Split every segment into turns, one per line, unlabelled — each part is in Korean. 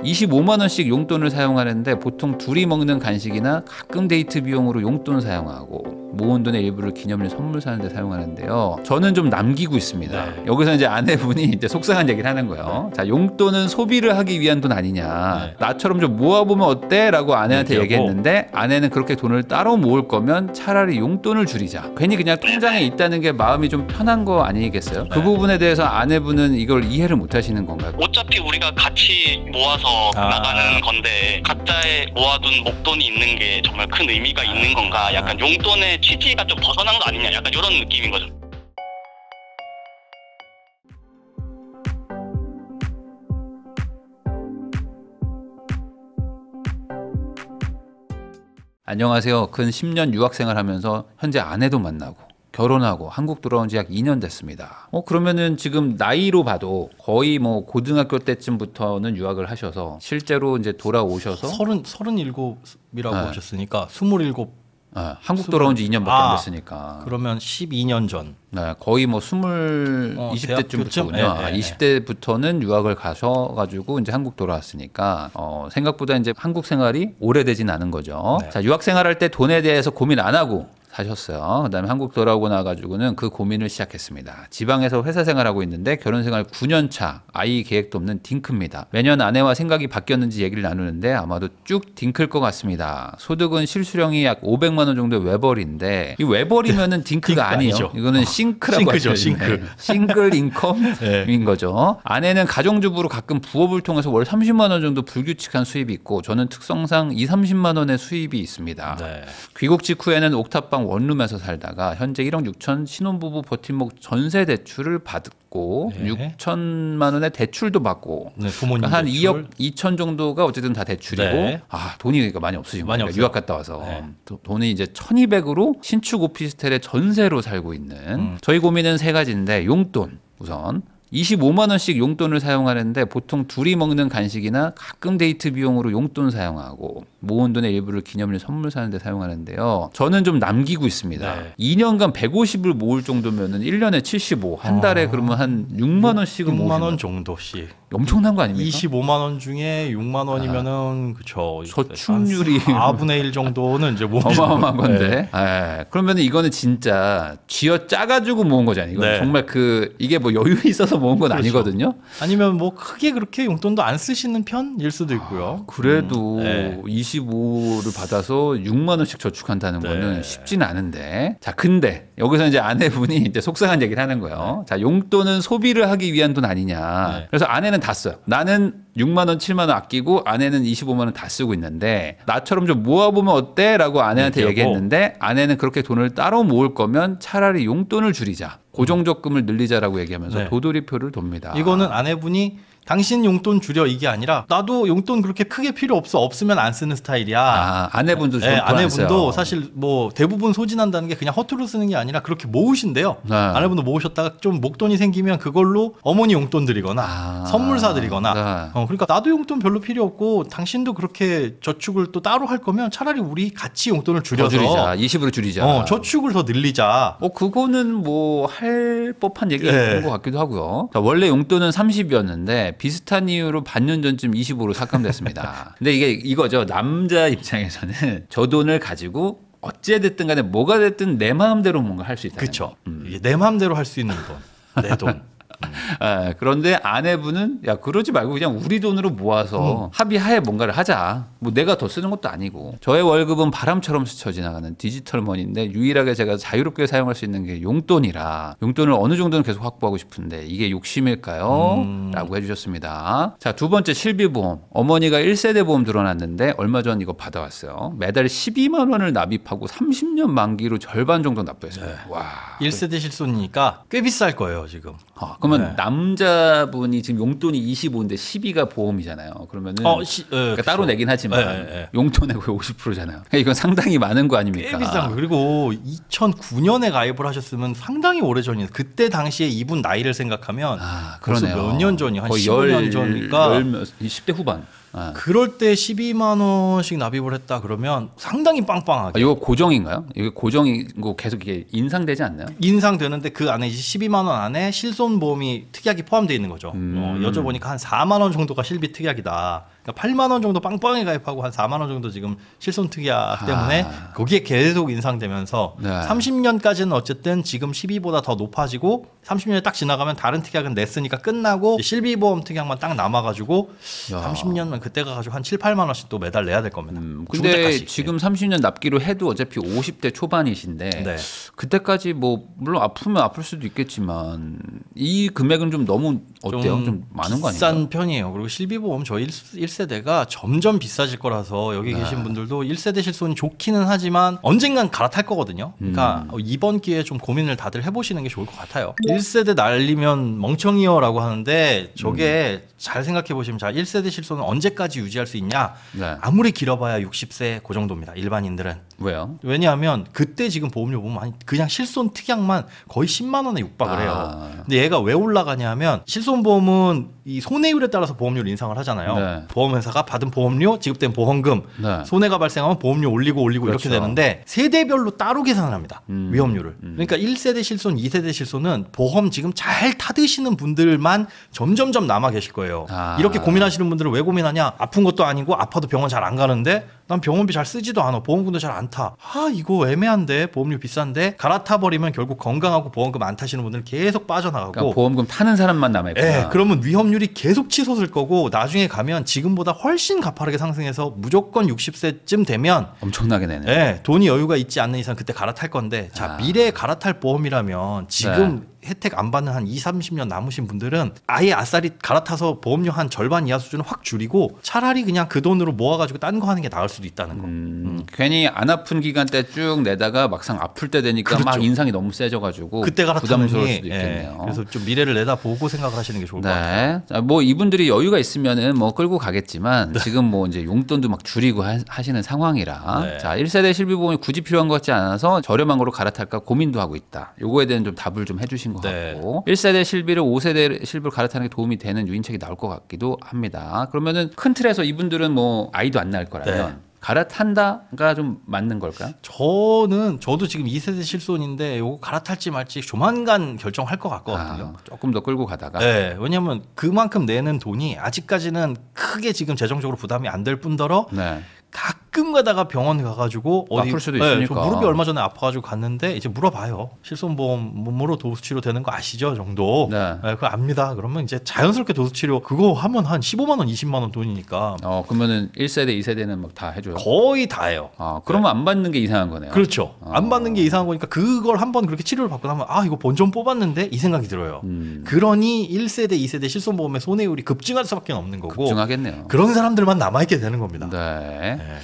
25만 원씩 용돈을 사용하는데 보통 둘이 먹는 간식이나 가끔 데이트 비용으로 용돈 사용하고 모은 돈의 일부를 기념일 선물 사는데 사용하는데요. 저는 좀 남기고 있습니다.
네.
여기서 이제 아내분이 이제 속상한 얘기를 하는 거예요. 자, 용돈은 소비를 하기 위한 돈 아니냐.
네.
나처럼 좀 모아보면 어때? 라고 아내한테 얘기했는데 아내는 그렇게 돈을 따로 모을 거면 차라리 용돈을 줄이자. 괜히 그냥 통장에 있다는 게 마음이 좀 편한 거 아니겠어요? 그 부분에 대해서 아내분은 이걸 이해를 못 하시는 건가요?
어차피 우리가 같이 모아서 나가는 건데 각자의 모아둔 목돈이 있는 게 정말 큰 의미가 있는 건가? 약간 용돈의 취지가 좀 벗어난 거 아니냐? 약간 이런 느낌인 거죠.
안녕하세요. 근 10년 유학생활 하면서 현재 아내도 만나고 결혼하고 한국 돌아온 지 약 2년 됐습니다. 그러면은 지금 나이로 봐도 거의 뭐 고등학교 때쯤부터는 유학을 하셔서 실제로 이제 돌아오셔서
37이라고 하셨으니까 27.
한국 돌아온 지 2년밖에 안 됐으니까.
그러면 12년 전.
네, 거의 뭐 20대쯤부터군요.
네.
20대부터는 유학을 가셔가지고 이제 한국 돌아왔으니까 생각보다 이제 한국 생활이 오래되진 않은 거죠.
네.
자, 유학 생활할 때 돈에 대해서 고민 안 하고 사셨어요. 그다음에 한국 돌아오고 나가지고는 그 고민을 시작했습니다. 지방에서 회사 생활하고 있는데 결혼 생활 9년 차, 아이 계획도 없는 딩크입니다. 매년 아내와 생각이 바뀌었는지 얘기를 나누는데 아마도 쭉 딩크일 것 같습니다. 소득은 실수령이 약 500만 원 정도의 외벌인데 이 외벌이면은 딩크가 아니에요.
아니죠.
이거는 싱크라고
싱크죠,
하죠.
싱크.
싱글 인컴인 거죠. 아내는 가정주부로 가끔 부업을 통해서 월 30만 원 정도 불규칙한 수입이 있고 저는 특성상 2, 30만 원의 수입이 있습니다.
네.
귀국 직후에는 옥탑방 원룸에서 살다가 현재 1억 6천 신혼부부 버팀목 전세 대출을 받고
네.
6천만 원의 대출도 받고
네, 부모님
한
대출.
2억 2천 정도가 어쨌든 다 대출이고
네.
돈이 그러니까 많이 없으신
많이
거예요.
없어요.
유학 갔다 와서
네.
돈이 이제 1,200으로 신축 오피스텔에 전세로 살고 있는 저희 고민은 세 가지인데 용돈 우선 25만 원씩 용돈을 사용하는데 보통 둘이 먹는 간식이나 가끔 데이트 비용으로 용돈 사용하고 모은 돈의 일부를 기념일 선물 사는데 사용하는데요. 저는 좀 남기고 있습니다.
네.
2년간 150을 모을 정도면은 1년에 75, 한 달에 그러면 한 6만 원씩은
6만
모으는
원 정도씩.
엄청난 거 아닙니까?
25만 원 중에 6만 원이면은 그쵸.
저축률이
4분의 1 정도는 이제 뭐
어마어마한 건데. 네. 그러면 이거는 진짜 쥐어 짜가지고 모은 거잖아요. 이건
네.
정말 이게 뭐 여유 있어서 모은 건
그렇죠.
아니거든요.
아니면 뭐 크게 그렇게 용돈도 안 쓰시는 편일 수도 있고요.
그래도
네.
25를 받아서 6만 원씩 저축한다는
네.
거는 쉽지는 않은데. 자, 근데 여기서 이제 아내분이 이제 속상한 얘기를 하는 거예요. 자, 용돈은 소비를 하기 위한 돈 아니냐.
네.
그래서 아내는 다 써요. 나는 6만 원, 7만 원 아끼고 아내는 25만 원 다 쓰고 있는데 나처럼 좀 모아보면 어때? 라고 아내한테 얘기했는데 아내는 그렇게 돈을 따로 모을 거면 차라리 용돈을 줄이자. 고정적금을 늘리자라고 얘기하면서
네.
도돌이표를 돕니다.
이거는 아내분이 당신 용돈 줄여 이게 아니라 나도 용돈 그렇게 크게 필요 없으면 안 쓰는 스타일이야.
아내분도
네, 아내분도
써요.
사실 뭐 대부분 소진한다는 게 그냥 허투루 쓰는 게 아니라 그렇게 모으신대요.
네.
아내분도 모으셨다가 좀 목돈이 생기면 그걸로 어머니 용돈 드리거나 선물 사드리거나.
네.
그러니까 나도 용돈 별로 필요 없고 당신도 그렇게 저축을 또 따로 할 거면 차라리 우리 같이 용돈을 줄여서
줄이자. 20으로 줄이자.
저축을 더 늘리자.
그거는 뭐 할 법한 얘기인 것 같기도 하고요. 자, 원래 용돈은 30이었는데 비슷한 이유로 반년 전쯤 25로 삭감됐습니다. 근데 이거죠. 남자 입장에서는 저 돈을 가지고 어찌됐든 간에 뭐가 됐든 내 마음대로 뭔가 할 수 있다.
그렇죠. 이게 내 마음대로 할 수 있는 돈. 내 돈.
그런데 아내분은 야 그러지 말고 그냥 우리 돈으로 모아서 합의하에 뭔가를 하자. 뭐 내가 더 쓰는 것도 아니고 저의 월급은 바람처럼 스쳐 지나가는 디지털 머니인데 유일하게 제가 자유롭게 사용할 수 있는 게 용돈이라 용돈을 어느 정도는 계속 확보하고 싶은데 이게 욕심일까요? 라고 해주셨습니다. 자, 두 번째 실비보험. 어머니가 1세대 보험 들어놨는데 얼마 전 이거 받아왔어요. 매달 12만 원을 납입하고 30년 만기로 절반 정도 납부했어요.
네.
와.
1세대 실손이니까 꽤 비쌀 거예요 지금.
그러면 남자분이 지금 용돈이 25인데 12가 보험이잖아요. 그러면은 그러니까 따로 내긴 하지만 용돈의 거의 50%잖아요. 그러니까 이건 상당히 많은 거 아닙니까?
꽤 비싼 거. 그리고 2009년에 가입을 하셨으면 상당히 오래 전이에요. 그때 당시에 이분 나이를 생각하면 벌써 몇 년 전이 한 15년 전이니까
10대 후반.
그럴 때 12만 원씩 납입을 했다 그러면 상당히 빵빵하게.
이거 고정인가요? 이거 고정이고 계속 이게 인상되지 않나요?
인상되는데 그 안에 이제 12만 원 안에 실손보험이 특약이 포함되어 있는 거죠. 여쭤보니까 한 4만 원 정도가 실비 특약이다. 그러니까 8만 원 정도 빵빵하게 가입하고 한 4만 원 정도 지금 실손 특약 때문에 거기에 계속 인상되면서 30년까지는 어쨌든 지금 12보다 더 높아지고 30년이 딱 지나가면 다른 특약은 냈으니까 끝나고 실비보험 특약만 딱 남아가지고 30년만 그때 가가지고 한 7, 8만 원씩 또 매달 내야 될 겁니다.
근데 지금 30년 납기로 해도 어차피 50대 초반이신데
네.
그때까지 뭐 물론 아프면 아플 수도 있겠지만 이 금액은 좀 너무 어때요? 좀 많은 거 아닌가요?
비싼 편이에요. 그리고 실비보험 저희 1세대가 점점 비싸질 거라서 여기 계신 분들도 1세대 실손이 좋기는 하지만 언젠간 갈아탈 거거든요. 그러니까 이번 기회에 좀 고민을 다들 해보시는 게 좋을 것 같아요. 1세대 날리면 멍청이요라고 하는데 저게 잘 생각해 보시면 자 1세대 실손은 언제까지 유지할 수 있냐?
네.
아무리 길어봐야 60세 그 정도입니다. 일반인들은.
왜요?
왜냐하면 그때 지금 보험료 보면 그냥 실손 특약만 거의 10만 원에 육박을 해요. 근데 얘가 왜 올라가냐면 실손보험은 이 손해율에 따라서 보험료를 인상을 하잖아요.
네.
보험회사가 받은 보험료, 지급된 보험금,
네.
손해가 발생하면 보험료 올리고
그렇죠.
이렇게 되는데 세대별로 따로 계산을 합니다. 위험률을. 그러니까 1세대 실손, 2세대 실손은 보험 지금 잘 타드시는 분들만 점점점 남아 계실 거예요. 이렇게 고민하시는 분들은 왜 고민하냐? 아픈 것도 아니고 아파도 병원 잘 안 가는데 난 병원비 잘 쓰지도 않아. 보험금도 잘 안 타. 이거 애매한데 보험료 비싼데 갈아타 버리면 결국 건강하고 보험금 안 타시는 분들 계속 빠져나가고
그러니까 보험금 타는 사람만 남아있구나.
네, 그러면 위험률이 계속 치솟을 거고 나중에 가면 지금보다 훨씬 가파르게 상승해서 무조건 60세쯤 되면
엄청나게 내네.
네, 돈이 여유가 있지 않는 이상 그때 갈아탈 건데 자 미래에 갈아탈 보험이라면 지금 혜택 안 받는 한 20, 30년 남으신 분들은 아예 아싸리 갈아타서 보험료 한 절반 이하 수준을 확 줄이고 차라리 그냥 그 돈으로 모아가지고 딴 거 하는 게 나을 수도 있다는 거.
괜히 안 아픈 기간 때 쭉 내다가 막상 아플 때 되니까
그렇죠.
막 인상이 너무 세져가지고
그때 갈아타는
부담스러울
게
수도 있겠네요.
그래서 좀 미래를 내다보고 생각을 하시는 게 좋을 것 같아요.
자, 뭐 이분들이 여유가 있으면은 뭐 끌고 가겠지만 지금 뭐 이제 용돈도 막 줄이고 하시는 상황이라 자 1세대 실비보험이 굳이 필요한 것 같지 않아서 저렴한 거로 갈아탈까 고민도 하고 있다. 요거에 대한 좀 답을 좀 해주신 것 같고 1세대 실비를 5세대 실비로 갈아타는 게 도움이 되는 유인책이 나올 것 같기도 합니다. 그러면은 큰 틀에서 이분들은 뭐 아이도 안 낳을 거라면 갈아탄다가 좀 맞는 걸까요?
저도 지금 2세대 실손인데 요거 갈아탈지 말지 조만간 결정할 것 같거든요.
조금 더 끌고 가다가.
네, 왜냐하면 그만큼 내는 돈이 아직까지는 크게 지금 재정적으로 부담이 안 될 뿐더러 가끔 가다가 병원 가가지고
아플 수도 있으니까.
저 무릎이 얼마 전에 아파가지고 갔는데 이제 물어봐요. 실손보험 몸으로 도수치료 되는 거 아시죠? 정도. 그거 압니다. 그러면 이제 자연스럽게 도수치료 그거 하면 한 15만 원, 20만 원 돈이니까.
그러면은 1세대, 2세대는 막 다 해줘요.
거의 다 해요.
그러면 안 받는 게 이상한 거네요.
그렇죠. 안 받는 게 이상한 거니까 그걸 한번 그렇게 치료를 받고 나면 이거 본전 뽑았는데 이 생각이 들어요. 그러니 1세대, 2세대 실손보험의 손해율이 급증할 수밖에 없는 거고.
급증하겠네요.
그런 사람들만 남아있게 되는 겁니다.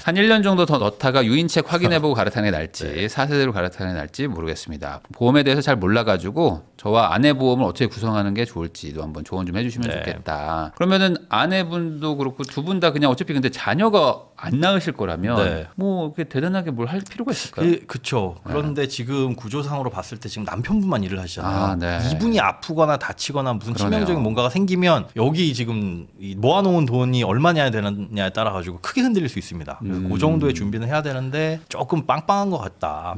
한 1년 정도 더 넣다가 유인책 확인해보고 갈아타는 게 나을지 4세대로 갈아타는 게 나을지 모르겠습니다. 보험에 대해서 잘 몰라가지고 저와 아내 보험을 어떻게 구성하는 게 좋을지도 한번 조언 좀 해주시면 좋겠다. 그러면은 아내분도 그렇고 두 분 다 그냥 어차피 근데 자녀가 안 낳으실 거라면 뭐 그렇게 대단하게 뭘 할 필요가 있을까요?
그렇죠. 그런데 지금 구조상으로 봤을 때 지금 남편분만 일을 하시잖아요. 이분이 아프거나 다치거나 무슨 치명적인 뭔가가 생기면 여기 지금 모아놓은 돈이 얼마냐 되느냐에 따라 가지고 크게 흔들릴 수 있습니다. 그 정도의 준비는 해야 되는데 조금 빵빵한 것 같다.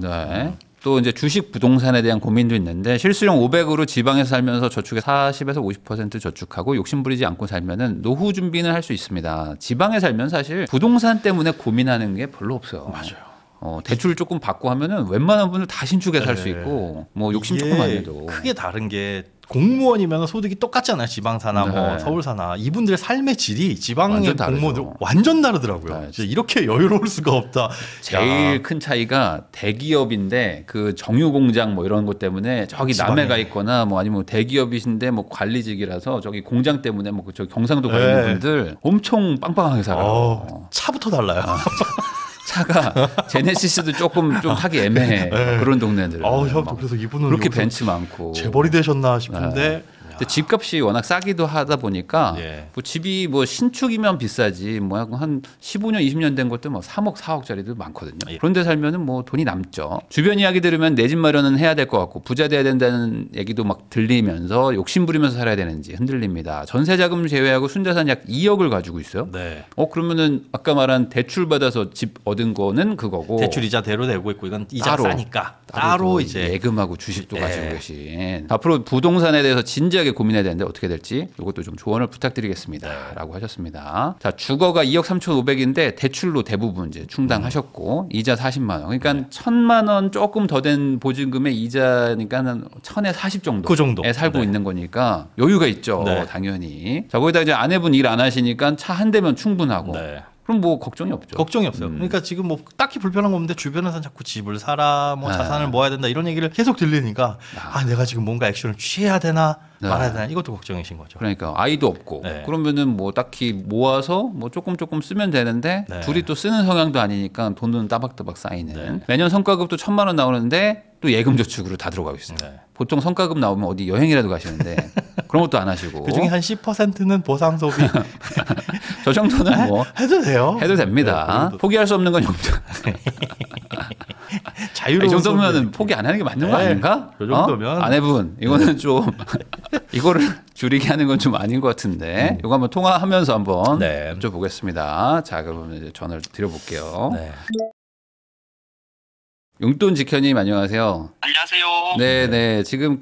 또 이제 주식 부동산에 대한 고민도 있는데 실수령 500으로 지방에서 살면서 저축에 40에서 50% 저축하고 욕심부리지 않고 살면은 노후 준비는 할 수 있습니다. 지방에 살면 사실 부동산 때문에 고민하는 게 별로 없어요.
맞아요.
대출 조금 받고 하면은 웬만한 분들 다 신축에 살 수 있고 뭐 욕심 조금 안 해도
크게 다른 게 공무원이면 소득이 똑같잖아요. 지방사나 뭐 서울사나 이분들의 삶의 질이 지방의 공무원들 완전 다르더라고요. 이렇게 여유로울 수가 없다.
제일 큰 차이가 대기업인데 그 정유공장 뭐 이런 것 때문에 저기 남해 가 있거나 뭐 아니면 대기업이신데 뭐 관리직이라서 저기 공장 때문에 뭐 저기 경상도 가 있는 분들 엄청 빵빵하게 살아요.
차부터 달라요.
차가 제네시스도 조금 좀 타기 애매해. 그런 동네들.
그래서 이분은
그렇게 벤츠 많고
재벌이 되셨나 싶은데.
근데 집값이 워낙 싸기도 하다 보니까 뭐 집이 뭐 신축이면 비싸지 뭐 한 15년 20년 된 것도 뭐 3억 4억짜리도 많거든요. 그런데 살면은 뭐 돈이 남죠. 주변 이야기 들으면 내 집 마련은 해야 될 것 같고 부자 돼야 된다는 얘기도 막 들리면서 욕심 부리면서 살아야 되는지 흔들립니다. 전세 자금 제외하고 순자산 약 2억을 가지고 있어요. 그러면은 아까 말한 대출 받아서 집 얻은 거는 그거고
대출 이자대로 내고 있고 이건 이자가 싸니까 따로 이제
예금하고 주식도 가지고 계신 앞으로 부동산에 대해서 진지하게 진지하게 고민해야 되는데 어떻게 될지 이것도 좀 조언을 부탁드리겠습니다. 라고 하셨습니다. 자, 주거가 2억 3,500인데 대출로 대부분 이제 충당하셨고 이자 40만 원. 그러니까 1,000만 원 조금 더 된 보증금의 이자니까 한 1,000에 40 정도.
그 정도에
살고 있는 거니까 여유가 있죠. 당연히. 자, 거기다 이제 아내분 일 안 하시니까 차 한 대면 충분하고. 그럼 뭐 걱정이 없죠.
걱정이 없어요. 그러니까 지금 뭐 딱히 불편한 거 없는데 주변에서 자꾸 집을 사라, 뭐 자산을 모아야 된다 이런 얘기를 계속 들리니까 내가 지금 뭔가 액션을 취해야 되나 말아야 되나 이것도 걱정이신 거죠.
그러니까 아이도 없고 그러면은 뭐 딱히 모아서 뭐 조금 쓰면 되는데 둘이 또 쓰는 성향도 아니니까 돈은 따박따박 쌓이는. 매년 성과급도 1,000만 원 나오는데 또 예금저축으로 다 들어가고 있어요. 보통 성과급 나오면 어디 여행이라도 가시는데 그런 것도 안 하시고.
그중에 한 10%는 보상 소비.
저 정도는 뭐
해도 돼요.
해도 됩니다. 포기할 수 없는 건 용돈.
자유로운
이 정도면은 포기 안 하는 게 맞는 거 아닌가?
그 정도면
아내분 이거는 좀 이거를 줄이게 하는 건 좀 아닌 것 같은데 이거 한번 통화하면서 한번 여쭤보겠습니다. 자, 그러면 이제 전화를 드려볼게요. 용돈 지켜님 안녕하세요.
안녕하세요.
네네. 지금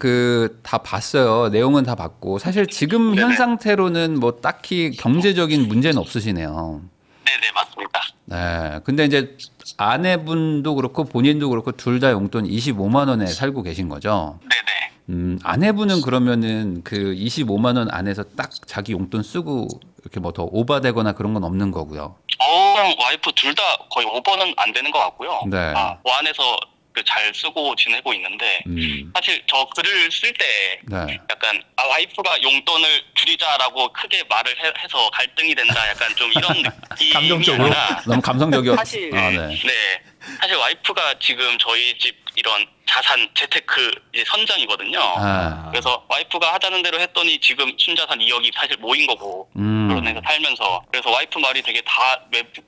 다 봤어요. 내용은 다 봤고 사실 지금 현 상태로는 뭐 딱히 경제적인 문제는 없으시네요.
네네 맞습니다.
네. 근데 이제 아내분도 그렇고 본인도 그렇고 둘 다 용돈 25만 원에 살고 계신 거죠?
네네.
아내분은 그러면은 그 25만 원 안에서 딱 자기 용돈 쓰고 이렇게 뭐 더 오바되거나 그런 건 없는 거고요.
와이프 둘 다 거의 5번은 안 되는 것 같고요.
네.
그 안에서 잘 쓰고 지내고 있는데 사실 저 글을 쓸 때 약간 와이프가 용돈을 줄이자라고 크게 말을 해서 갈등이 된다 약간 좀 이런 느낌이
감정적으로
너무 감성적이었.
사실 사실 와이프가 지금 저희 집 이런 자산 재테크 선장이거든요. 그래서 와이프가 하자는 대로 했더니 지금 순자산 2억이 사실 모인 거고 결혼해서 살면서 그래서 와이프 말이 되게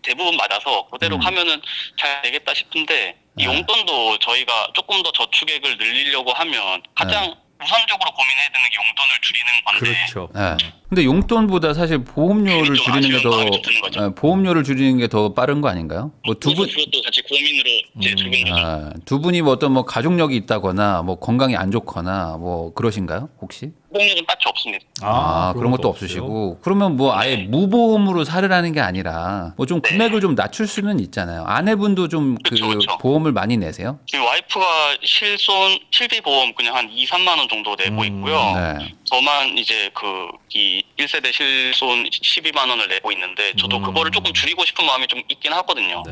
대부분 맞아서 그대로 하면은 잘 되겠다 싶은데 이 용돈도 저희가 조금 더 저축액을 늘리려고 하면 가장 우선적으로 고민해야 되는 게 용돈을 줄이는 건데.
그렇죠.
근데 용돈보다 사실 보험료를 줄이는 게 더 보험료를 줄이는 게 더 빠른 거 아닌가요? 뭐
그것도 같이 고민으로 이제 들은 거죠.
두 분이 뭐 어떤 뭐 가족력이 있다거나 뭐 건강이 안 좋거나 뭐 그러신가요? 혹시?
보험료는 딱히 없습니다.
그런 것도 없으시고. 그러면 뭐 아예 무보험으로 살으라는 게 아니라 뭐 좀 금액을 좀 낮출 수는 있잖아요. 아내분도 좀 보험을 많이 내세요?
지금 와이프가 실비 보험 그냥 한 2, 3만 원 정도 내고 있고요. 저만 이제 이 1세대 실손 12만 원을 내고 있는데 저도 그거를 조금 줄이고 싶은 마음이 좀 있긴 하거든요.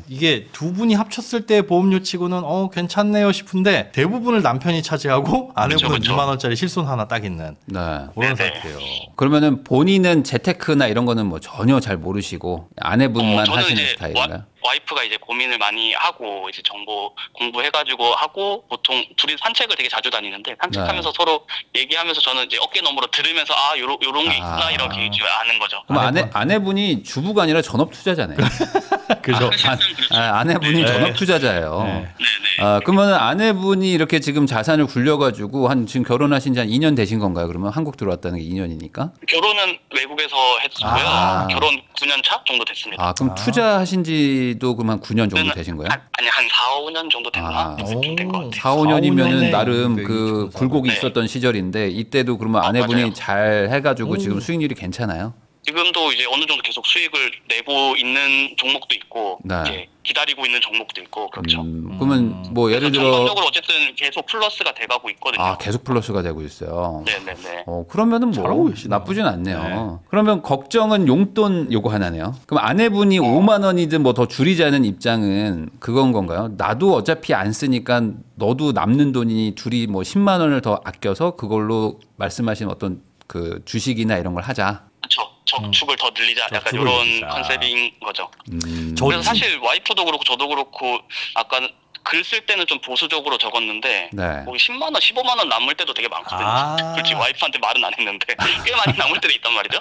이게 두 분이 합쳤을 때 보험료 치고는 괜찮네요 싶은데 대부분을 남편이 차지하고 아내분은 2만 원짜리 실손 하나 딱 있는 그런 상태예요.
그러면은 본인은 재테크나 이런 거는 뭐 전혀 잘 모르시고 아내분만 하시는 스타일인가요?
와이프가 이제 고민을 많이 하고 이제 정보 공부해가지고 하고 보통 둘이 산책을 되게 자주 다니는데 산책하면서 서로 얘기하면서 저는 이제 어깨 너머로 들으면서 요런 게 있구나 이렇게 지금 아는 거죠.
그럼 아내분이 주부가 아니라 전업 투자자네요.
그죠.
아내분이 전업 투자자예요. 그러면 아내분이 이렇게 지금 자산을 굴려가지고 지금 결혼하신 지 한 2년 되신 건가요? 그러면 한국 들어왔다는 게 2년이니까?
결혼은 외국에서 했고요. 결혼 9년 차 정도 됐습니다.
그럼 투자하신 지도 그만 9년 정도 되신 거예요?
아니 한 4, 5년 정도 됐나? 된것 같아요.
4, 5년이면은 나름 굴곡이 있었던 시절인데 이때도 그러면 아내분이 잘 해가지고 지금 수익률이 괜찮아요?
지금도 이제 어느 정도 계속 수익을 내고 있는 종목도 있고 이제 기다리고 있는 종목도 있고 그렇죠.
그러면 뭐 예를 들어
정상적으로 어쨌든 계속 플러스가 돼가고 있거든요.
계속 플러스가 되고 있어요.
네네네.
그러면은 뭐 나쁘진 않네요. 그러면 걱정은 용돈 요거 하나네요. 그럼 아내분이 5만 원이든 뭐 더 줄이자는 입장은 그건 건가요? 나도 어차피 안 쓰니까 너도 남는 돈이 둘이 뭐 10만 원을 더 아껴서 그걸로 말씀하신 어떤 그 주식이나 이런 걸 하자.
그렇죠. 저축을 더 늘리자 약간 이런 컨셉인 거죠. 그래서 사실 와이프도 그렇고 저도 그렇고 아까 글 쓸 때는 좀 보수적으로 적었는데 거기 10만 원, 15만 원 남을 때도 되게 많거든요. 솔직히 와이프한테 말은 안 했는데 꽤 많이 남을 때도 있단 말이죠.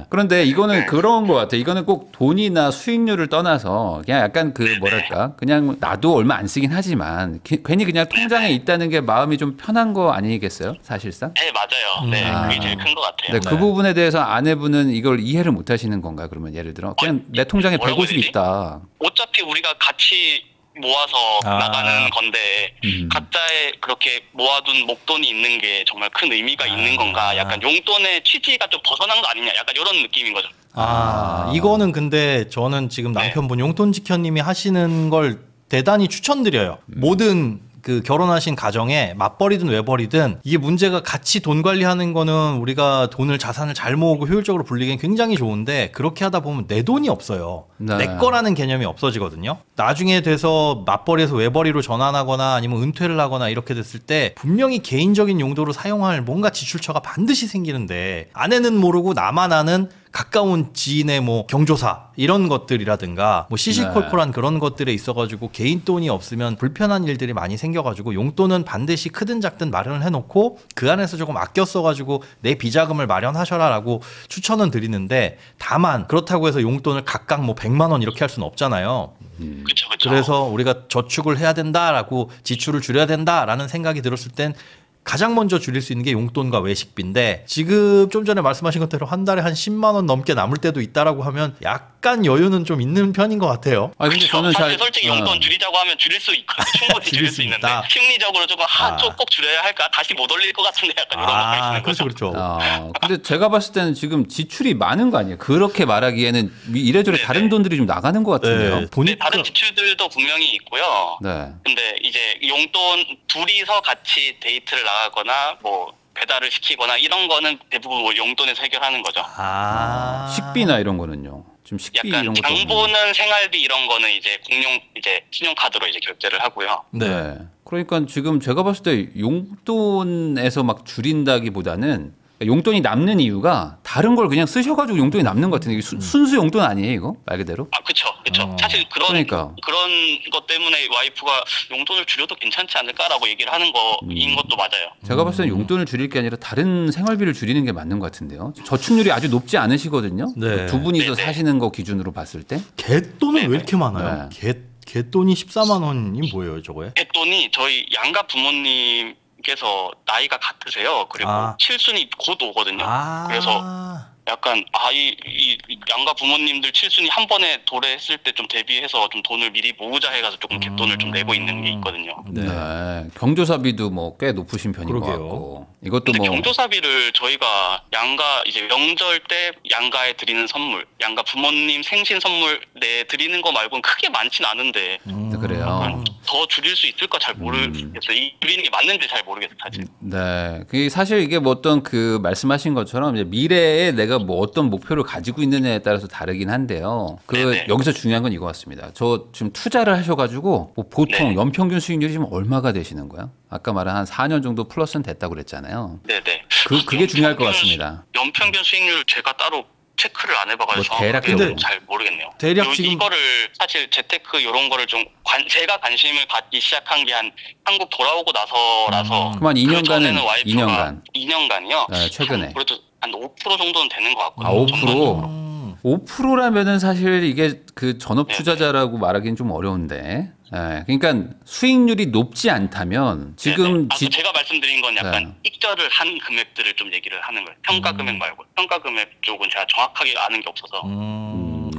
그런데 이거는 그런 것 같아요. 이거는 꼭 돈이나 수익률을 떠나서 그냥 약간 뭐랄까 그냥 나도 얼마 안 쓰긴 하지만 괜히 그냥 통장에 있다는 게 마음이 좀 편한 거 아니겠어요? 사실상?
네 맞아요. 그게 제일 큰 것 같아요.
그 부분에 대해서 아내분은 이걸 이해를 못 하시는 건가요? 그러면 예를 들어 그냥 내 통장에 150이 있다.
어차피 우리가 같이 모아서 나가는 건데 각자의 그렇게 모아둔 목돈이 있는 게 정말 큰 의미가 있는 건가? 약간 용돈의 취지가 좀 벗어난 거 아니냐? 약간 이런 느낌인 거죠.
이거는 근데 저는 지금 남편분 용돈 지켜님이 하시는 걸 대단히 추천드려요. 모든 그 결혼하신 가정에 맞벌이든 외벌이든 이게 문제가 같이 돈 관리하는 거는 우리가 돈을 자산을 잘 모으고 효율적으로 불리기엔 굉장히 좋은데 그렇게 하다 보면 내 돈이 없어요.
네.
내 거라는 개념이 없어지거든요. 나중에 돼서 맞벌이에서 외벌이로 전환하거나 아니면 은퇴를 하거나 이렇게 됐을 때 분명히 개인적인 용도로 사용할 뭔가 지출처가 반드시 생기는데 아내는 모르고 나만 아는 가까운 지인의 뭐 경조사 이런 것들이라든가 뭐 시시콜콜한 그런 것들에 있어가지고 개인 돈이 없으면 불편한 일들이 많이 생겨가지고 용돈은 반드시 크든 작든 마련을 해놓고 그 안에서 조금 아껴 써가지고 내 비자금을 마련하셔라라고 추천은 드리는데 다만 그렇다고 해서 용돈을 각각 뭐 100만 원 이렇게 할 수는 없잖아요.
그쵸.
그래서 우리가 저축을 해야 된다라고 지출을 줄여야 된다라는 생각이 들었을 땐 가장 먼저 줄일 수 있는 게 용돈과 외식비인데 지금 좀 전에 말씀하신 것대로 한 달에 한 10만 원 넘게 남을 때도 있다라고 하면 약간 여유는 좀 있는 편인 것 같아요.
근데 저는
사실 솔직히 용돈 줄이자고 하면 줄일 수 있고 충분히 줄일 수 있는데 심리적으로 조금 꼭 줄여야 할까? 다시 못 올릴 것 같은데 약간 이런 것가 있는 거죠.
그렇죠.
근데 제가 봤을 때는 지금 지출이 많은 거 아니에요? 그렇게 말하기에는 이래저래 다른 돈들이 좀 나가는 것 같은데요.
네, 다른 지출들도 분명히 있고요. 네. 근데 이제 용돈 둘이서 같이 데이트를 나가거나 뭐 배달을 시키거나 이런 거는 대부분 뭐 용돈에서 해결하는 거죠.
식비나 이런 거는요. 좀 식비
약간
이런 거
장보는 생활비 이런 거는 이제 공용 이제 신용카드로 이제 결제를 하고요.
네. 그러니까 지금 제가 봤을 때 용돈에서 막 줄인다기보다는 용돈이 남는 이유가 다른 걸 그냥 쓰셔가지고 용돈이 남는 것 같은데 이게 순수 용돈 아니에요 이거? 말 그대로?
그쵸. 사실 그런 것 때문에 와이프가 용돈을 줄여도 괜찮지 않을까라고 얘기를 하는 거인 것도 맞아요.
제가 봤을 때 용돈을 줄일 게 아니라 다른 생활비를 줄이는 게 맞는 것 같은데요. 저축률이 아주 높지 않으시거든요.
네.
두 분이서 사시는 거 기준으로 봤을 때.
갯돈은 왜 이렇게 많아요? 갯돈이 14만 원이 뭐예요 저거에?
갯돈이 저희 양가 부모님께서 나이가 같으세요. 그리고 칠순이 곧 오거든요. 그래서 약간 이 양가 부모님들 칠순이 한 번에 도래했을 때 좀 대비해서 좀 돈을 미리 모으자 해가서 조금 갯돈을 좀 내고 있는 게 있거든요.
네. 경조사비도 뭐 꽤 높으신 편인 것 같고. 이것도 뭐
경조사비를 저희가 양가 이제 명절 때 양가에 드리는 선물, 양가 부모님 생신 선물 드리는 거 말고는 크게 많진 않은데.
그래요.
더 줄일 수 있을까 잘 모르겠어요. 이 줄이는 게 맞는지 잘 모르겠어요, 사실.
네. 그게 사실 이게 뭐 어떤 그 말씀하신 것처럼 이제 미래에 내가 뭐 어떤 목표를 가지고 있느냐에 따라서 다르긴 한데요. 여기서 중요한 건 이거 같습니다. 저 지금 투자를 하셔가지고 뭐 보통 연평균 수익률이 지금 얼마가 되시는 거야? 아까 말한 한 4년 정도 플러스는 됐다고 그랬잖아요.
네네.
그게 중요할 것 같습니다.
연평균 수익률 제가 따로 체크를 안 해봐가지고
대략
잘 모르겠네요.
대략 지금
이거를 사실 재테크 이런 거를 좀 제가 관심을 갖기 시작한 게 한 한국 돌아오고 나서라서.
그럼 한 2년간은
2년간이요?
네, 최근에.
그래도 한 5% 정도는 되는 것 같거든요.
5%라면은 사실 이게 그 전업 투자자라고 말하기는 좀 어려운데. 네, 그러니까 수익률이 높지 않다면 지금
제가 말씀드린 건 약간 익절을 한 금액들을 좀 얘기를 하는 거예요. 평가 금액 말고 평가 금액 쪽은 제가 정확하게 아는 게 없어서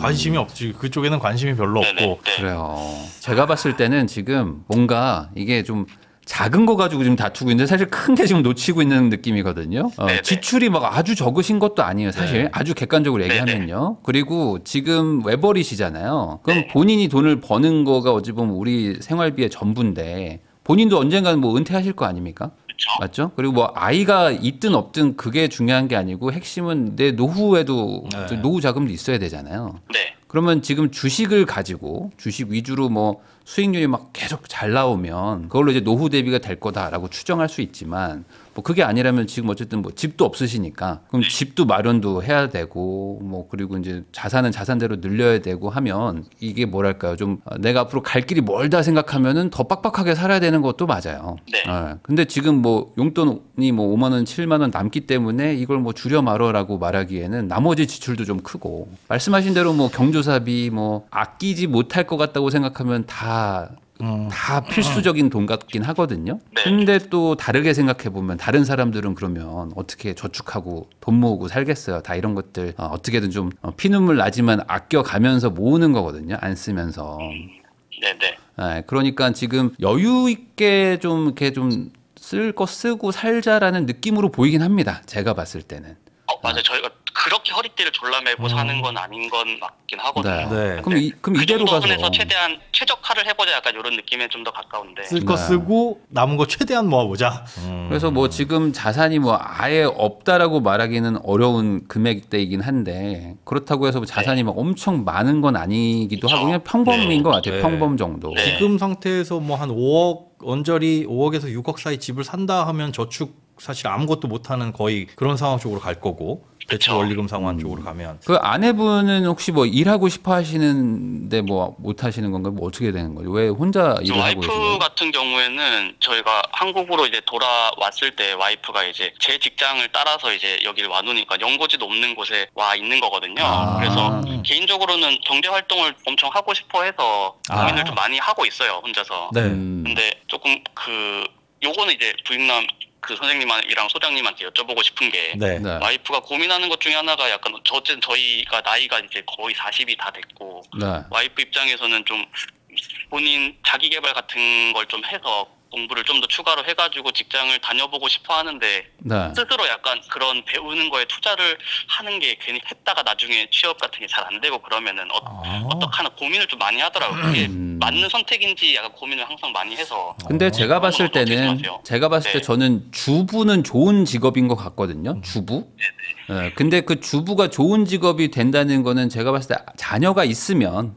관심이 없지. 그쪽에는 관심이 별로 없고.
그래요. 제가 봤을 때는 지금 뭔가 이게 좀 작은 거 가지고 지금 다투고 있는데 사실 큰 게 지금 놓치고 있는 느낌이거든요. 지출이 막 아주 적으신 것도 아니에요. 사실 아주 객관적으로 얘기하면요. 그리고 지금 외벌이시잖아요. 그럼 본인이 돈을 버는 거가 어찌 보면 우리 생활비의 전부인데 본인도 언젠가는 뭐 은퇴하실 거 아닙니까? 맞죠? 그리고 뭐 아이가 있든 없든 그게 중요한 게 아니고 핵심은 내 노후에도 노후 자금도 있어야 되잖아요. 그러면 지금 주식을 가지고 주식 위주로 뭐 수익률이 막 계속 잘 나오면 그걸로 이제 노후 대비가 될 거다라고 추정할 수 있지만 뭐 그게 아니라면 지금 어쨌든 뭐 집도 없으시니까 그럼 집도 마련도 해야 되고 뭐 그리고 이제 자산은 자산대로 늘려야 되고 하면 이게 뭐랄까요 좀 내가 앞으로 갈 길이 멀다 생각하면은 더 빡빡하게 살아야 되는 것도 맞아요. 근데 지금 뭐 용돈이 뭐 5만 원, 7만 원 남기 때문에 이걸 뭐 줄여 말어라고 말하기에는 나머지 지출도 좀 크고 말씀하신 대로 뭐 경조사비 뭐 아끼지 못할 것 같다고 생각하면 다 필수적인 돈 같긴 하거든요. 근데 또 다르게 생각해 보면 다른 사람들은 그러면 어떻게 저축하고 돈 모으고 살겠어요. 다 이런 것들 어떻게든 좀 피눈물 나지만 아껴가면서 모으는 거거든요. 안 쓰면서. 네, 그러니까 지금 여유 있게 좀 이렇게 좀 쓸 거 쓰고 살자라는 느낌으로 보이긴 합니다. 제가 봤을 때는.
맞아요. 저희가 그렇게 허리띠를 졸라매고 사는 건 아닌 건 맞긴 하거든요.
네.
그럼 이대로 가서
선에서 최대한 최적화를 해보자 약간 이런 느낌에 좀 더 가까운데.
쓸 거 쓰고 남은 거 최대한 모아보자.
그래서 뭐 지금 자산이 뭐 아예 없다라고 말하기는 어려운 금액대이긴 한데 그렇다고 해서 뭐 자산이 막 엄청 많은 건 아니기도 하고 그냥 평범인 것 같아요.
네.
평범 정도.
네.
지금 상태에서 뭐 한 5억 언저리 5억에서 6억 사이 집을 산다 하면 저축 사실 아무것도 못하는 거의 그런 상황 쪽으로 갈 거고 대출 원리금 상환 쪽으로 가면
그 아내분은 혹시 뭐 일하고 싶어 하시는데 뭐 못 하시는 건가요? 뭐 어떻게 되는 거죠? 왜 혼자 일을 하고 계세요?
와이프 같은 경우에는 저희가 한국으로 이제 돌아왔을 때 와이프가 이제 제 직장을 따라서 이제 여기를 와놓으니까 연고지도 없는 곳에 와 있는 거거든요. 그래서 개인적으로는 경제 활동을 엄청 하고 싶어 해서 고민을 좀 많이 하고 있어요, 혼자서.
네.
근데 조금 요거는 이제 부임남 그 선생님이랑 소장님한테 여쭤보고 싶은 게
네.
네.
와이프가 고민하는 것 중에 하나가 약간 어쨌든 저희가 나이가 이제 거의 40이 다 됐고
네.
와이프 입장에서는 좀 본인 자기 개발 같은 걸 좀 해서 공부를 좀 더 추가로 해가지고 직장을 다녀보고 싶어 하는데
네.
스스로 약간 그런 배우는 거에 투자를 하는 게 괜히 했다가 나중에 취업 같은 게 잘 안 되고 그러면은 어떡하나 고민을 좀 많이 하더라고요. 그게 맞는 선택인지 약간 고민을 항상 많이 해서.
근데 제가 봤을
어떻게
때는
생각하세요?
때 저는 주부는 좋은 직업인 것 같거든요. 주부. 네, 근데 그 주부가 좋은 직업이 된다는 거는 제가 봤을 때 자녀가 있으면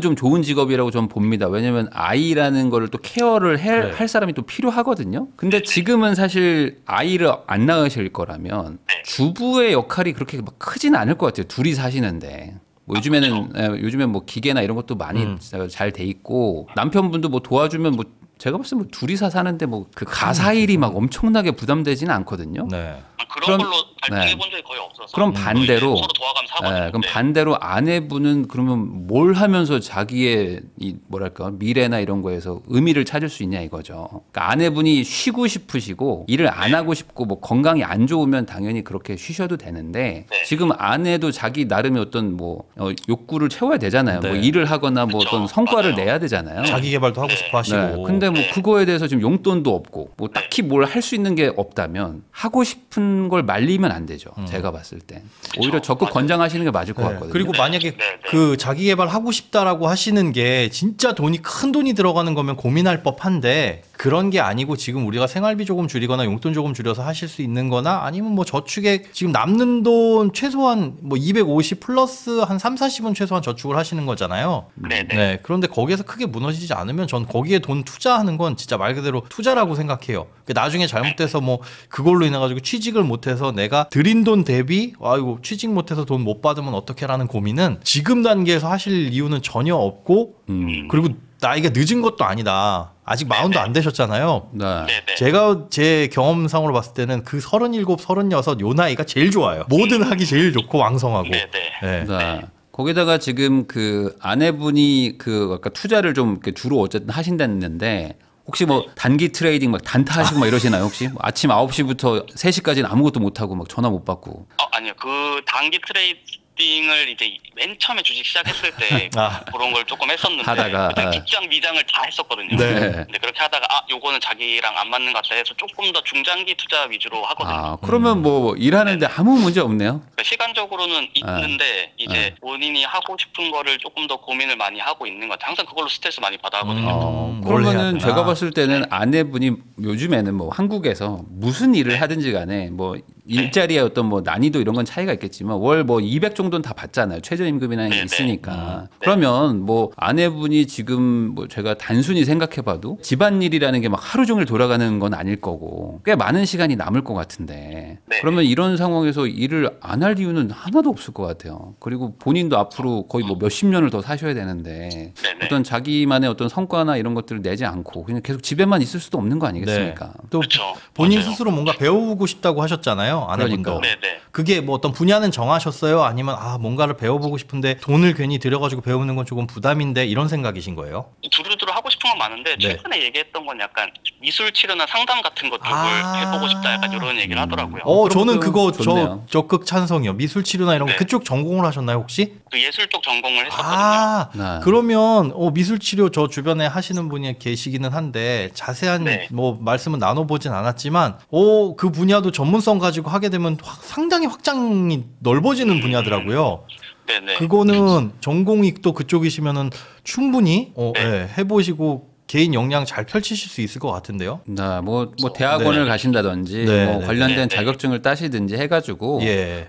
좀 좋은 직업이라고 저는 봅니다. 왜냐면 아이라는 거를 또 케어를 할 사람이 또 필요하거든요. 근데 지금은 사실 아이를 안 낳으실 거라면 주부의 역할이 그렇게 막 크진 않을 것 같아요. 둘이 사시는데. 뭐 요즘엔 뭐 기계나 이런 것도 많이 잘 돼 있고 남편분도 뭐 도와주면 뭐 제가 봤을 때 뭐 둘이서 사는데 뭐 그 가사일이 막 엄청나게 부담되지는 않거든요.
네.
그런 걸로 발전해 본 적이 거의 없어서.
그럼 반대로
서로 도와가면서 하거든요.
그럼 반대로 아내분은 그러면 뭘 하면서 자기의 이 뭐랄까 미래나 이런 거에서 의미를 찾을 수 있냐 이거죠. 그러니까 아내분이 쉬고 싶으시고 일을 안 하고 싶고 뭐 건강이 안 좋으면 당연히 그렇게 쉬셔도 되는데 지금 아내도 자기 나름의 어떤 뭐 욕구를 채워야 되잖아요. 뭐 일을 하거나 뭐 어떤 성과를 내야 되잖아요.
자기 개발도 하고 싶어 하시고.
근데 뭐 그거에 대해서 지금 용돈도 없고 뭐 딱히 뭘 할 수 있는 게 없다면 하고 싶은 걸 말리면 안 되죠. 제가 봤을 때. 오히려 적극 권장하시는 게 맞을 것 같거든요.
그리고 만약에 그 자기 개발 하고 싶다라고 하시는 게 진짜 큰 돈이 들어가는 거면 고민할 법한데 그런 게 아니고 지금 우리가 생활비 조금 줄이거나 용돈 조금 줄여서 하실 수 있는 거나 아니면 뭐 저축에 지금 남는 돈 최소한 뭐 250 플러스 한 3, 40은 최소한 저축을 하시는 거잖아요. 네. 그런데 거기에서 크게 무너지지 않으면 전 거기에 돈 투자하는 건 진짜 말 그대로 투자라고 생각해요. 나중에 잘못돼서 뭐 그걸로 인해 가지고 취직을 못해서 내가 들인 돈 대비 아이고 취직 못해서 돈 못 받으면 어떡해라는 고민은 지금 단계에서 하실 이유는 전혀 없고 그리고 나이가 늦은 것도 아니다. 아직 마흔도 안 되셨잖아요. 제가 제 경험상으로 봤을 때는 그 37, 36 요 나이가 제일 좋아요. 뭐든 하기 제일 좋고 왕성하고.
거기다가 지금 그 아내분이 그 아까 투자를 좀 이렇게 주로 어쨌든 하신다는데 혹시 뭐 단기 트레이딩 막 단타 하시고 막 이러시나요 혹시? 아침 9시부터 3시까지는 아무것도 못 하고 막 전화 못 받고.
아니요. 그 단기 트레이딩을 이제 맨 처음에 주식 시작했을 때 그런 걸 조금 했었는데
하다가
직장 미장을 다 했었거든요.
네.
근데 그렇게 하다가 요거는 자기랑 안 맞는 것 같다 해서 조금 더 중장기 투자 위주로 하거든요.
그러면 뭐 일하는데 아무 문제 없네요.
그러니까 시간적으로는 있는데 이제 본인이 하고 싶은 거를 조금 더 고민을 많이 하고 있는 것 같아요. 항상 그걸로 스트레스 많이 받아 하거든요.
그러면은 제가 봤을 때는 아내분이 요즘에는 뭐 한국에서 무슨 일을 하든지 간에 뭐 일자리의 어떤 뭐 난이도 이런 건 차이가 있겠지만 월 뭐 200 정도는 다 받잖아요. 최저임금이라는 게 있으니까. 그러면 뭐 아내분이 지금 뭐 제가 단순히 생각해봐도 집안일이라는 게 막 하루 종일 돌아가는 건 아닐 거고 꽤 많은 시간이 남을 것 같은데 그러면 이런 상황에서 일을 안 할 이유는 하나도 없을 것 같아요. 그리고 본인도 앞으로 거의 뭐 몇십 년을 더 사셔야 되는데 어떤 자기만의 어떤 성과나 이런 것들을 내지 않고 그냥 계속 집에만 있을 수도 없는 거 아니겠습니까?
또 본인 스스로 뭔가 배우고 싶다고 하셨잖아요. 아내분도. 그게 뭐 어떤 분야는 정하셨어요? 아니면 뭔가를 배워보고 배우고 싶은데 돈을 괜히 들여가지고 배우는 건 조금 부담인데 이런 생각이신 거예요?
두루두루 하고 싶은 건 많은데 최근에 얘기했던 건 약간 미술 치료나 상담 같은 것 쪽을 해보고 싶다 약간 이런 얘기를 하더라고요.
저는 그거
좋네요.
적극 찬성이요. 미술 치료나 이런 거 그쪽 전공을 하셨나요 혹시?
그 예술 쪽 전공을 했었거든요.
그러면 미술 치료 저 주변에 하시는 분이 계시기는 한데 자세한 뭐 말씀은 나눠보진 않았지만 그 분야도 전문성 가지고 하게 되면 상당히 확장이 넓어지는 분야더라고요.
네네.
그거는 전공이 또 그쪽이시면은 충분히 해보시고 개인 역량 잘 펼치실 수 있을 것 같은데요.
뭐 대학원을 가신다든지 뭐 관련된 자격증을 따시든지 해가지고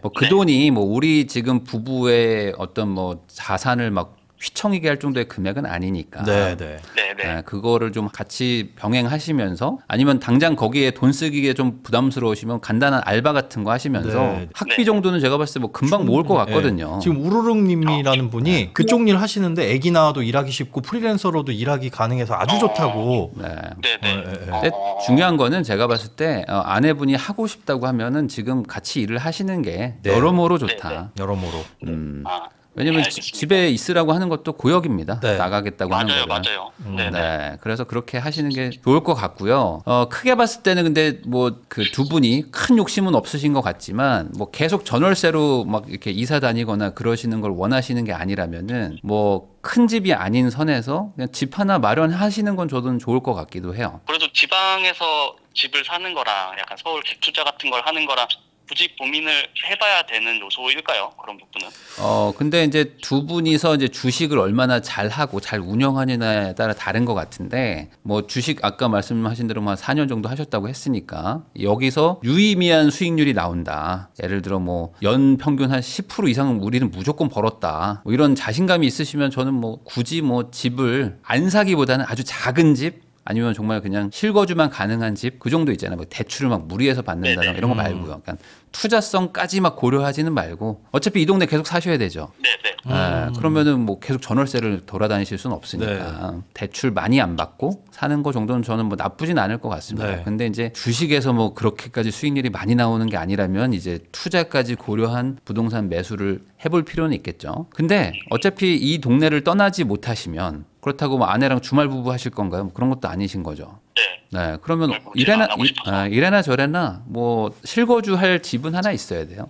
뭐 그 돈이 뭐 우리 지금 부부의 어떤 뭐 자산을 막 휘청이게 할 정도의 금액은 아니니까 그거를 좀 같이 병행하시면서 아니면 당장 거기에 돈 쓰기에 좀 부담스러우시면 간단한 알바 같은 거 하시면서 학비 정도는 제가 봤을 때 뭐 금방 모을 것 같거든요.
지금 우르릉님이라는 분이 그쪽 일 하시는데 애기 낳아도 일하기 쉽고 프리랜서로도 일하기 가능해서 아주 좋다고.
근데 중요한 거는 제가 봤을 때 아내분이 하고 싶다고 하면은 지금 같이 일을 하시는 게 여러모로 좋다.
여러모로.
왜냐면 집에 있으라고 하는 것도 고역입니다. 나가겠다고 하는 거는.
맞아요.
그래서 그렇게 하시는 게 좋을 것 같고요. 크게 봤을 때는 근데 뭐 그 두 분이 큰 욕심은 없으신 것 같지만 뭐 계속 전월세로 막 이렇게 이사 다니거나 그러시는 걸 원하시는 게 아니라면은 뭐 큰 집이 아닌 선에서 그냥 집 하나 마련하시는 건 저는 좋을 것 같기도 해요.
그래도 지방에서 집을 사는 거랑 약간 서울 갭 투자 같은 걸 하는 거랑 굳이 고민을 해봐야 되는 요소일까요? 그런 부분은.
근데 이제 두 분이서 이제 주식을 얼마나 잘 하고 잘 운영하느냐에 따라 다른 것 같은데 뭐 주식 아까 말씀하신 대로 한 4년 정도 하셨다고 했으니까 여기서 유의미한 수익률이 나온다. 예를 들어 뭐 연 평균 한 10% 이상은 우리는 무조건 벌었다. 뭐 이런 자신감이 있으시면 저는 뭐 굳이 뭐 집을 안 사기보다는 아주 작은 집 아니면 정말 그냥 실거주만 가능한 집 그 정도 있잖아요. 뭐 대출을 막 무리해서 받는다든가 이런 거 말고요. 그러니까 투자성까지 막 고려하지는 말고 어차피 이 동네 계속 사셔야 되죠. 그러면은 뭐 계속 전월세를 돌아다니실 수는 없으니까 대출 많이 안 받고 사는 거 정도는 저는 뭐 나쁘진 않을 것 같습니다. 근데 이제 주식에서 뭐 그렇게까지 수익률이 많이 나오는 게 아니라면 이제 투자까지 고려한 부동산 매수를 해볼 필요는 있겠죠. 근데 어차피 이 동네를 떠나지 못하시면 그렇다고 뭐 아내랑 주말 부부 하실 건가요? 뭐 그런 것도 아니신 거죠. 네, 그러면 이래나 저래나 뭐 실거주할 집은 하나 있어야 돼요.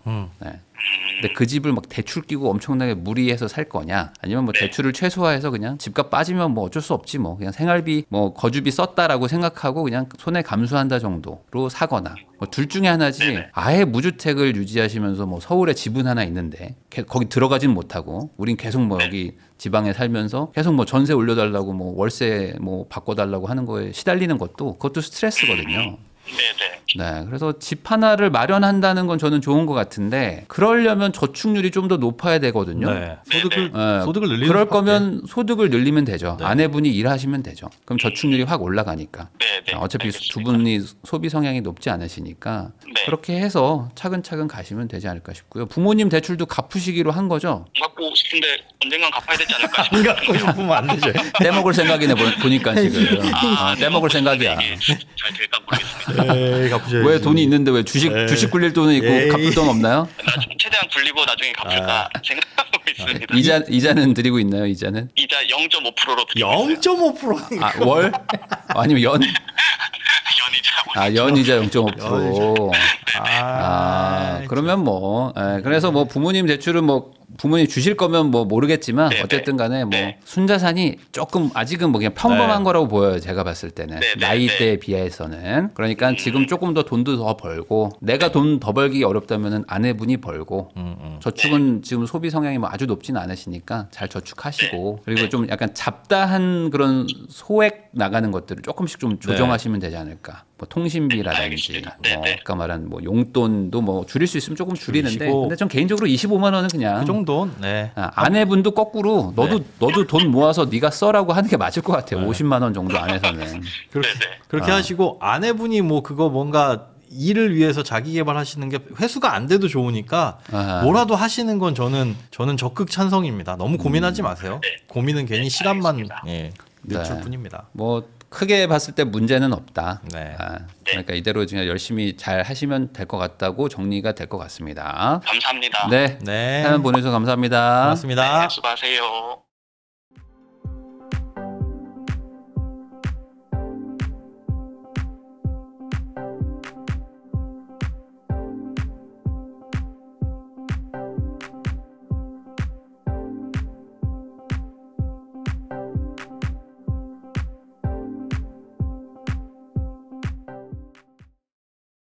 근데 그 집을 막 대출 끼고 엄청나게 무리해서 살 거냐, 아니면 뭐 대출을 최소화해서 그냥 집값 빠지면 뭐 어쩔 수 없지 뭐 그냥 생활비 뭐 거주비 썼다라고 생각하고 그냥 손해 감수한다 정도로 사거나 뭐 둘 중에 하나지. 아예 무주택을 유지하시면서 뭐 서울에 집은 하나 있는데 거기 들어가진 못하고 우린 계속 뭐 여기 지방에 살면서 계속 뭐 전세 올려달라고 뭐 월세 뭐 바꿔달라고 하는 거에 시달리는 그것도 스트레스거든요. 네, 그래서 집 하나를 마련한다는 건 저는 좋은 것 같은데 그러려면 저축률이 좀 더 높아야 되거든요.
소득을 늘리는
그럴 거면 소득을 늘리면 되죠. 아내분이 일하시면 되죠. 그럼 저축률이 확 올라가니까. 어차피 두 분이 소비 성향이 높지 않으시니까 그렇게 해서 차근차근 가시면 되지 않을까 싶고요. 부모님 대출도 갚으시기로 한 거죠?
갚고 싶은데 언젠간 갚아야 되지 않을까
안 갚고 싶으면 안 되죠.
떼먹을 생각이네 보니까 지금. 떼먹을 생각이야.
잘 될까 모르겠습니다.
왜 돈이 있는데 왜 주식 굴릴 돈은 있고 갚을 돈 없나요?
최대한 굴리고 나중에 갚을까 생각하고 있습니다.
이자는 드리고 있나요? 이자는?
이자 0.5%로 드리고 있어요.
0.5%?
월? 아니면 연? 연이자 0.5%. 그러면 뭐 그래서 뭐 부모님 대출은 뭐 부모님 주실 거면 뭐 모르겠지만 어쨌든 간에 뭐 순자산이 조금 아직은 뭐 그냥 평범한 거라고 보여요. 제가 봤을 때는 나이대에 비해서는. 그러니까 지금 조금 더 돈도 더 벌고 내가 돈 더 벌기 어렵다면은 아내분이 벌고 저축은 지금 소비 성향이 뭐 아주 높지는 않으시니까 잘 저축하시고 그리고 좀 약간 잡다한 그런 소액 나가는 것들을 조금씩 좀 조정하시면 되지 않을까. 뭐 통신비라든지 뭐 아까 말한 뭐 용돈도 뭐 줄일 수 있으면 조금 줄이는데 근데 전 개인적으로 25만 원은 그냥
그 정도.
아내분도 거꾸로 너도 돈 모아서 네가 써라고 하는 게 맞을 것 같아요. 50만 원 정도 안에서는.
그렇게 하시고 아내분이 뭐 그거 뭔가 일을 위해서 자기 개발하시는 게 회수가 안 돼도 좋으니까 뭐라도 하시는 건 저는 적극 찬성입니다. 너무 고민하지 마세요. 고민은 괜히 시간만 늦출 뿐입니다.
뭐 크게 봤을 때 문제는 없다.
네.
그러니까 이대로 그냥 열심히 잘 하시면 될 것 같다고 정리가 될 것 같습니다.
감사합니다.
네.
네.
사연 보내주셔서 감사합니다.
고맙습니다.
네, 수고하세요.